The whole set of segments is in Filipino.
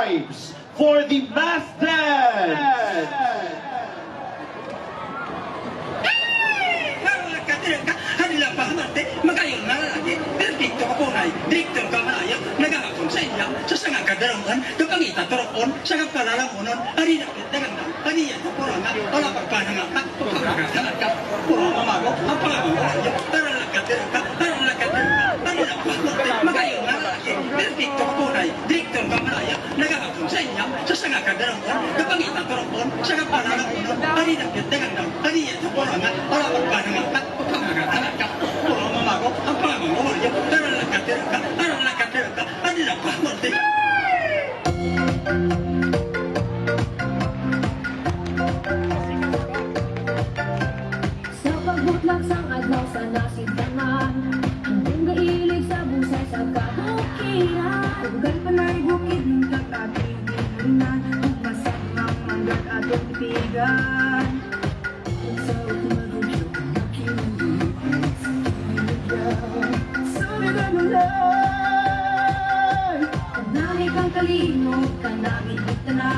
vibes for the mass dance. Kanila pahamante, magayon na lalaki, perfecto ka punay, direktor ka malaya, nagahapon sa inyo, sa sangang kadaramuan, kapangita turopon, sa kapalalamunon, harina pitaganda, haniya sa purangan, wala pagpanangaka, pagkakakalaka, puro mamago, ang pangamangalayo, taralakatirka, kanila pahamante, magayon na lalaki, perfecto ka punay, direktor ka malaya, nagahapon sa inyo, sa sangang kadaramuan, kapangita turopon, sa kapalalamunon, harina pitaganda, haniya sa purangan, wala pagpanangaka, puro mamago, ang pangamangalayo, taralakatirka, kanila pahamante. Sa pagbutlang sang adlaw sa nasidlangan, hanggang gailig sa busay sa kabukiran. Tugan pa na'y bukid ng kakapigilan, ugmasag ng manggat atong titigan. Kung sa utumagudyo, nakinulit sa inigyaw. Sulidan mo lang, kanami kang kalino, kanami kita na,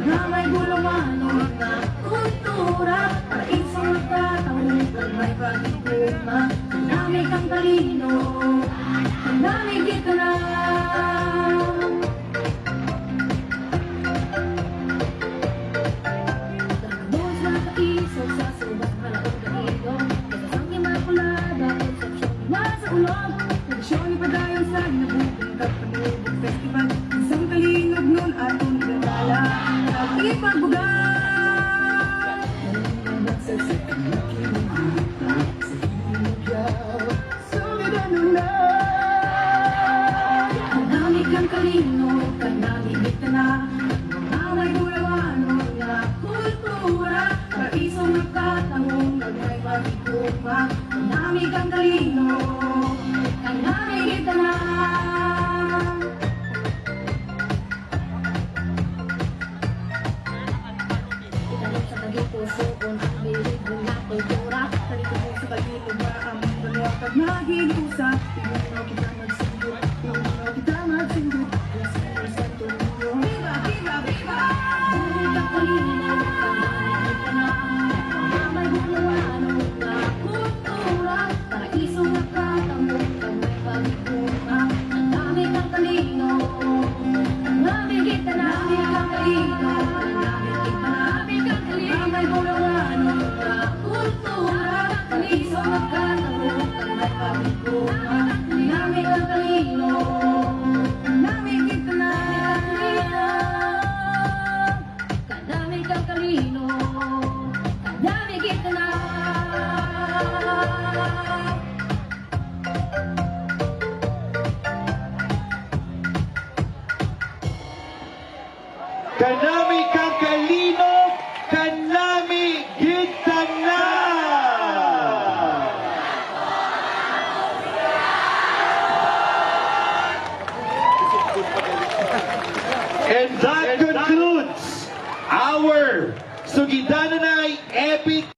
na may gulungan o mga kultura, para isang nagtatawag kang may pagkikuma. Kanami kang kalino, kanami kita na. Takbos na kaisog sa subang halaong kailong, kasasang imakulada, konsepsyon nasa ulog. Tradisyon ipadayon sa ginabukong Kapamubog Festival, isang kalinog nun atong igatala, nag-ipagbugan. Ngayon nagsasakang nakinuhita sa hinigyaw, sulidan nun lang. Kanami kang kalino, kanami kita na, mga may gulawan o mga kultura, paraisong nagkatangong kag may pagkikuma. Kanami kang kalino, kanami kita na. Itanong sa tagipuso kung ang bilig na kultura, talito mo sa pagilog na ang dalawa pag nahilusa. Pinuno kita magsindot, pinuno kita magsindot, yung santo ninyo. Viva, viva, viva! Kanami kang kalino, kanami kita na, mga may gulawan o mga kultura, paraisong nagkatangong kag may pagkikuma. Kanami kang kalino, kanami kita na, kang kalino, kanami kita na, mga may gulawan o mga kultura, paraisong nagkatangong kag may pagkikuma. Kanami kang kalino, kanami kita na, kanami kang kalino, kanami kita na. Kanami kang kalino, kanami kita na! And that concludes our Sugidananay Epic